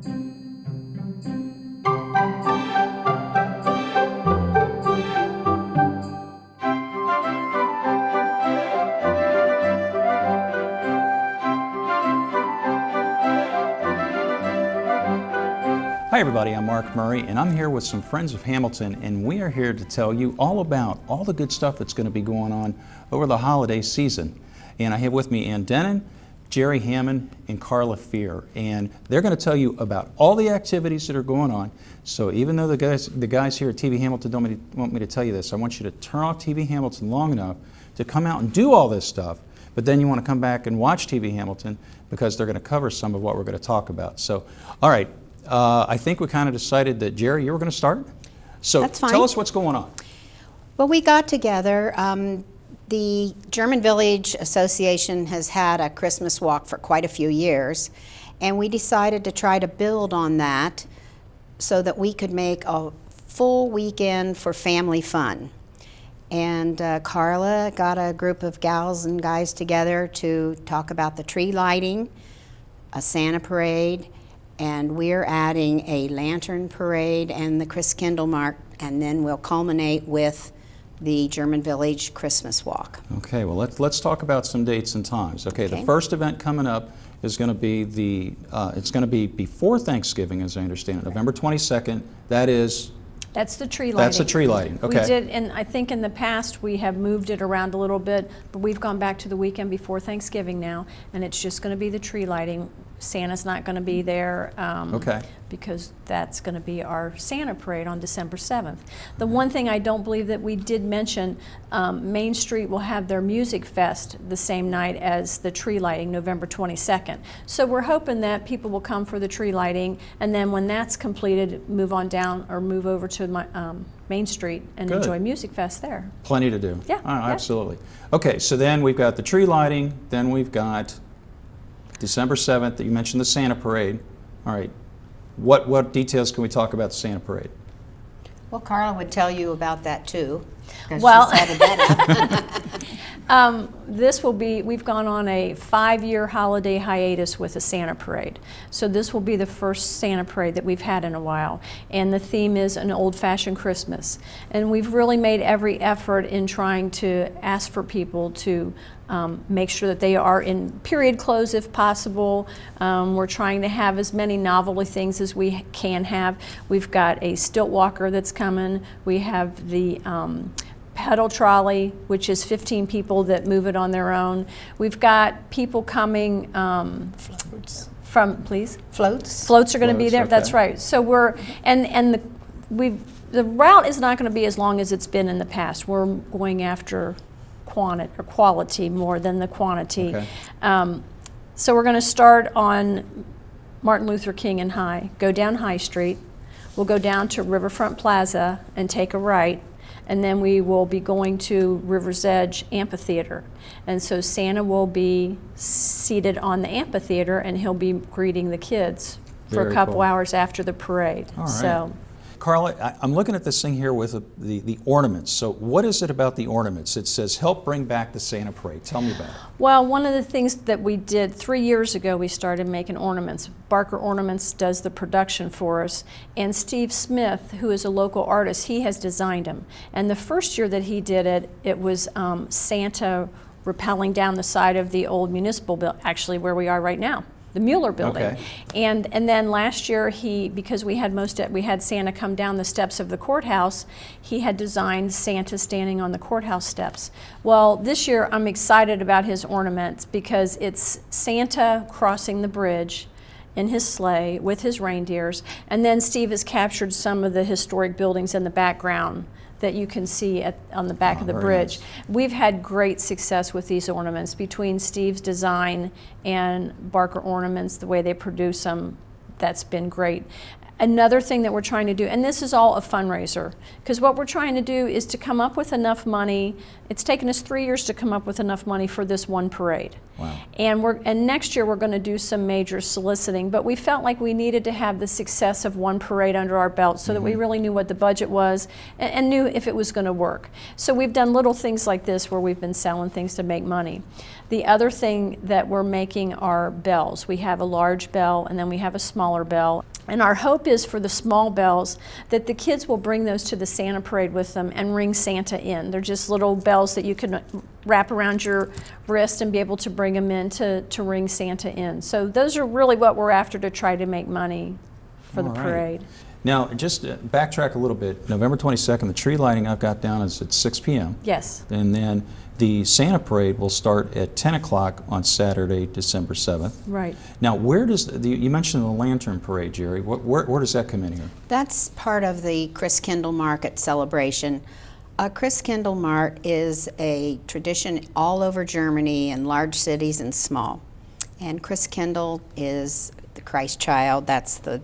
Hi everybody, I'm Mark Murray and I'm here with some friends of Hamilton, and we are here to tell you all about all the good stuff that's going to be going on over the holiday season. And I have with me Ann Denon, Jerry Hammond, and Carla Fear, and they're going to tell you about all the activities that are going on. So even though the guys here at TV Hamilton don't want me to tell you this, I want you to turn off TV Hamilton long enough to come out and do all this stuff, but then you want to come back and watch TV Hamilton because they're going to cover some of what we're going to talk about. So, all right. I think we kind of decided that, Jerry, you were going to start? So That's fine. Tell us what's going on. Well, we got together. The German Village Association has had a Christmas walk for quite a few years, and we decided to try to build on that so that we could make a full weekend for family fun. And Carla got a group of gals and guys together to talk about the tree lighting, a Santa parade, and we're adding a lantern parade and the Christkindl Mark, and then we'll culminate with the German Village Christmas Walk. Okay, well let's talk about some dates and times. Okay, the first event coming up is going to be it's going to be before Thanksgiving, as I understand it, November 22nd. That's the tree lighting. That's the tree lighting, okay. We did, and I think in the past we have moved it around a little bit, but we've gone back to the weekend before Thanksgiving now, and it's just going to be the tree lighting. Santa's not going to be there because that's going to be our Santa parade on December 7th. The one thing I don't believe that we did mention, Main Street will have their music fest the same night as the tree lighting, November 22nd. So we're hoping that people will come for the tree lighting, and then when that's completed, move on down or move over to Main Street and enjoy Music Fest there. Plenty to do. Yeah. Absolutely. Okay, so then we've got the tree lighting, then we've got December 7th, that you mentioned the Santa parade. All right, what details can we talk about the Santa parade? Well, Carla would tell you about that too. Well, she's headed that up. we've gone on a 5-year holiday hiatus with a Santa parade. So this will be the first Santa parade that we've had in a while. And the theme is an old-fashioned Christmas. And we've really made every effort in trying to ask for people to make sure that they are in period clothes if possible. We're trying to have as many novelty things as we can have. We've got a stilt walker that's coming. We have the pedal trolley, which is 15 people that move it on their own. We've got people coming Floats. Floats are going to be there. Okay. That's right. So the route is not going to be as long as it's been in the past. We're going after quality more than the quantity. Okay. So we're going to start on Martin Luther King and High, go down High Street. We'll go down to Riverfront Plaza and take a right, and then we will be going to River's Edge Amphitheater. And so Santa will be seated on the amphitheater, and he'll be greeting the kids for Very a couple cool. hours after the parade. All right. So, Carla, I'm looking at this thing here with the ornaments. So what is it about the ornaments? It says, help bring back the Santa parade. Tell me about it. well, one of the things that we did 3 years ago, we started making ornaments. Barker Ornaments does the production for us, and Steve Smith, who is a local artist, he has designed them. And the first year that he did it, it was Santa rappelling down the side of the old municipal building, actually where we are right now, the Mueller building. Okay. And then last year, because we had Santa come down the steps of the courthouse, he had designed Santa standing on the courthouse steps. Well, this year I'm excited about his ornaments because it's Santa crossing the bridge in his sleigh with his reindeers, and then Steve has captured some of the historic buildings in the background that you can see on the back of the bridge. Nice. We've had great success with these ornaments between Steve's design and Barker Ornaments, the way they produce them. That's been great. Another thing that we're trying to do, and this is all a fundraiser, because what we're trying to do is to come up with enough money. It's taken us 3 years to come up with enough money for this one parade. Wow. And next year we're going to do some major soliciting, but we felt like we needed to have the success of one parade under our belt so that we really knew what the budget was and knew if it was going to work. So we've done little things like this where we've been selling things to make money. The other thing that we're making are bells. We have a large bell and then we have a smaller bell. And our hope is for the small bells that the kids will bring those to the Santa parade with them and ring Santa in. They're just little bells that you can wrap around your wrist and be able to bring them in to ring Santa in. So those are really what we're after, to try to make money for the All right. parade. Now, just backtrack a little bit. November 22nd, the tree lighting I've got down is at 6 p.m. Yes. And then the Santa parade will start at 10 o'clock on Saturday, December 7th. Right. Now, where does you mentioned the lantern parade, Jerry? Where does that come in here? That's part of the Christkindl Market celebration. Christkindl Mart is a tradition all over Germany in large cities and small. And Christkindl is the Christ child. That's the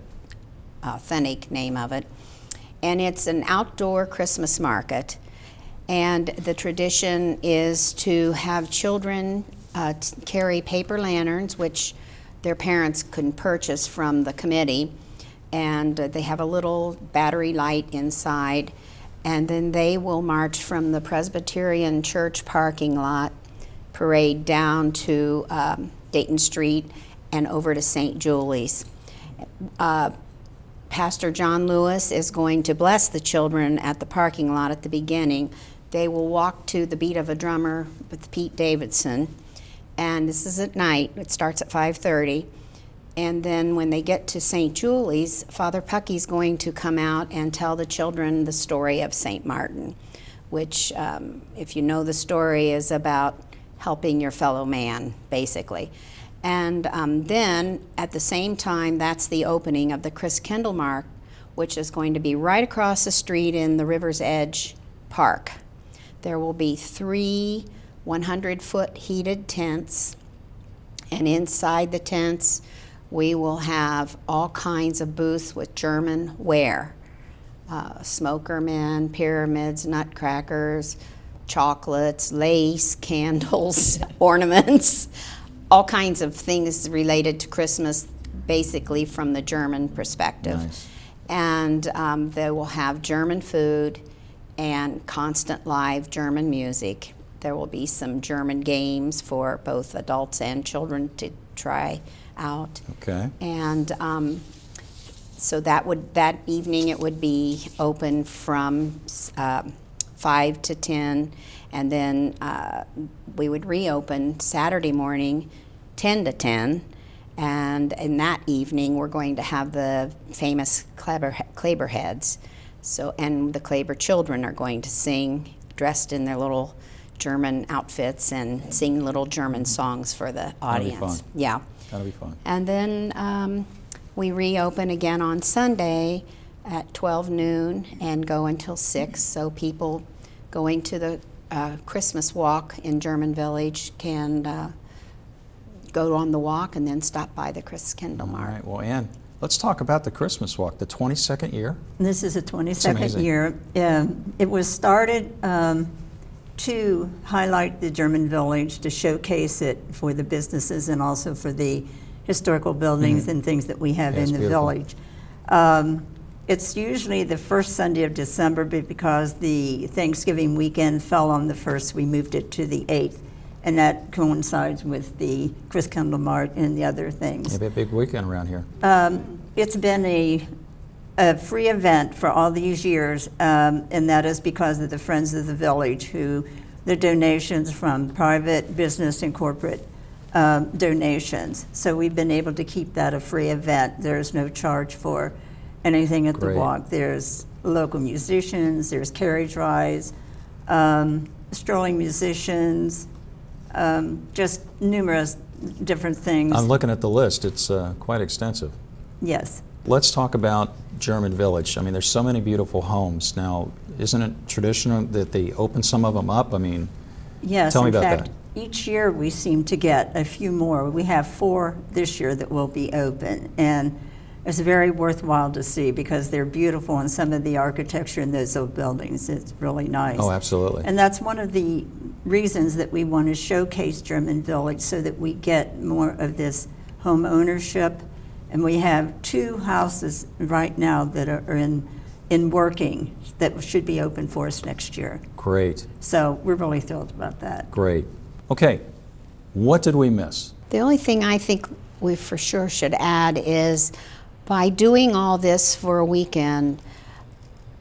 authentic name of it. And it's an outdoor Christmas market. And the tradition is to have children carry paper lanterns, which their parents can purchase from the committee. And they have a little battery light inside. And then they will march from the Presbyterian Church parking lot, parade down to Dayton Street and over to St. Julie's. Pastor John Lewis is going to bless the children at the parking lot at the beginning. They will walk to the beat of a drummer with Pete Davidson, and this is at night. It starts at 5:30. And then when they get to St. Julie's, Father Pucky's going to come out and tell the children the story of St. Martin, which, if you know the story, is about helping your fellow man, basically. And then, at the same time, that's the opening of the Christkindl Mart, which is going to be right across the street in the River's Edge Park. There will be 3 100-foot heated tents, and inside the tents, we will have all kinds of booths with German ware. Smoker men, pyramids, nutcrackers, chocolates, lace, candles, ornaments, all kinds of things related to Christmas, basically from the German perspective. Nice. And they will have German food and constant live German music. There will be some German games for both adults and children to try out. Okay. And so that evening it would be open from 5 to 10, and then we would reopen Saturday morning 10 to 10, and in that evening we're going to have the famous Kleber heads. So, and the Kleber children are going to sing, dressed in their little German outfits, and sing little German songs for the audience. That'll be fun. Yeah. That'll be fun. And then we reopen again on Sunday at 12 noon and go until 6. So people going to the Christmas walk in German Village can go on the walk and then stop by the Christkindl All Mart. right. Well, Ann, let's talk about the Christmas walk, the 22nd year. This is the 22nd amazing. year. It was started to highlight the German Village, to showcase it for the businesses and also for the historical buildings and things that we have Yeah, it's in the beautiful. village. It's usually the first Sunday of December, but because the Thanksgiving weekend fell on the 1st, we moved it to the 8th, and that coincides with the Christkindl Mart and the other things. Maybe a big weekend around here. It's been a free event for all these years, and that is because of the Friends of the Village, who the donations from private, business, and corporate donations. So we've been able to keep that a free event. There's no charge for anything at Great. the walk. There's local musicians, there's carriage rides, strolling musicians, just numerous different things. I'm looking at the list. It's quite extensive. Yes. Let's talk about German Village. I mean, there's so many beautiful homes. Now, isn't it traditional that they open some of them up? I mean, Yes, Tell me in about fact, that. each year we seem to get a few more. We have 4 this year that will be open, and it's very worthwhile to see because they're beautiful, and some of the architecture in those old buildings is really nice. oh, absolutely. And that's one of the reasons that we want to showcase German Village, so that we get more of this home ownership. And we have 2 houses right now that are in working that should be open for us next year. Great, So we're really thrilled about that. great. Okay, what did we miss? The only thing I think we for sure should add is By doing all this for a weekend,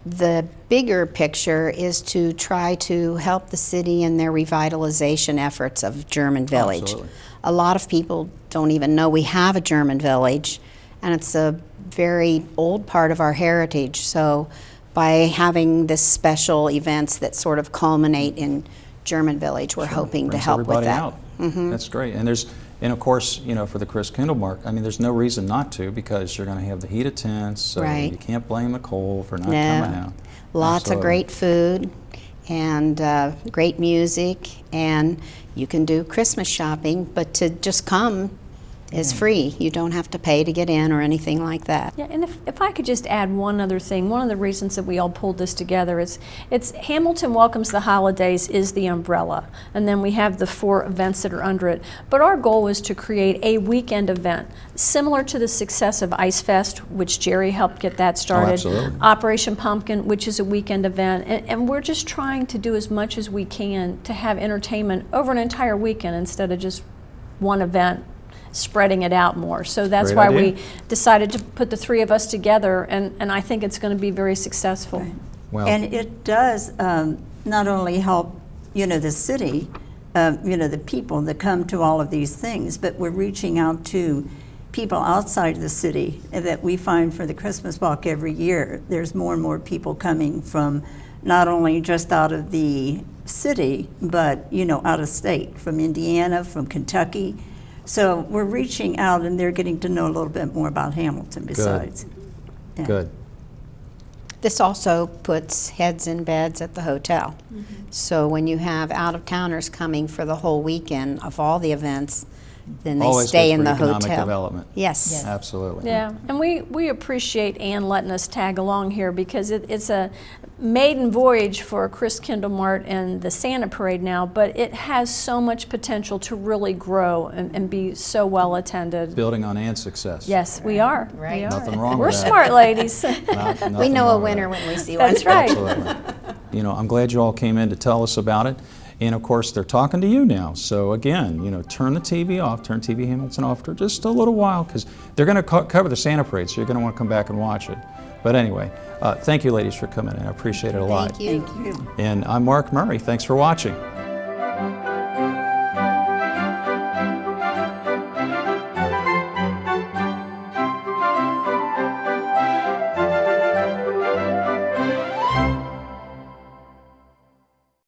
the bigger picture is to try to help the city in their revitalization efforts of German Village. Absolutely. A lot of people don't even know we have a German Village, and it's a very old part of our heritage. So by having this special events that sort of culminate in German Village, we're hoping to Brings help with everybody that. out. That's great. And of course, you know, for the Christkindl Mark, I mean, there's no reason not to, because you're going to have the heated tents, so Right. you can't blame the cold for not No. coming out. Lots Absolutely. of great food and great music, and you can do Christmas shopping, but to just come is free. You don't have to pay to get in or anything like that. Yeah, and if I could just add one other thing, one of the reasons that we all pulled this together is it's Hamilton Welcomes the Holidays is the umbrella, and then we have the 4 events that are under it. But our goal is to create a weekend event similar to the success of Ice Fest, which Jerry helped get that started. absolutely. Operation Pumpkin, which is a weekend event, and we're just trying to do as much as we can to have entertainment over an entire weekend instead of just one event, spreading it out more. So that's Great why idea. we decided to put the 3 of us together, and I think it's going to be very successful. Well, And it does not only help, you know, the city, you know, the people that come to all of these things, but we're reaching out to people outside the city that we find for the Christmas walk every year. There's more and more people coming from not only just out of the city, but, you know, out of state, from Indiana, from Kentucky. So we're reaching out, and they're getting to know a little bit more about Hamilton besides. Yeah. good. This also puts heads in beds at the hotel. So when you have out-of-towners coming for the whole weekend of all the events, then they Always stay good in for the economic hotel. development. Yes. Absolutely. Yeah, and we appreciate Ann letting us tag along here, because it's a maiden voyage for Christkindl Mart and the Santa Parade now, but it has so much potential to really grow and be so well attended. Building on Ann's success. Yes, we are. Right. We are. Nothing wrong We're with that. smart ladies. We know a winner when we see one. That's right. Absolutely. You know, I'm glad you all came in to tell us about it. And of course, they're talking to you now. So again, you know, turn the TV off, turn TV Hamilton off for just a little while, because they're going to cover the Santa Parade, so you're going to want to come back and watch it. But anyway, thank you ladies for coming in. I appreciate it a lot. Thank you. Thank you. And I'm Mark Murray. Thanks for watching.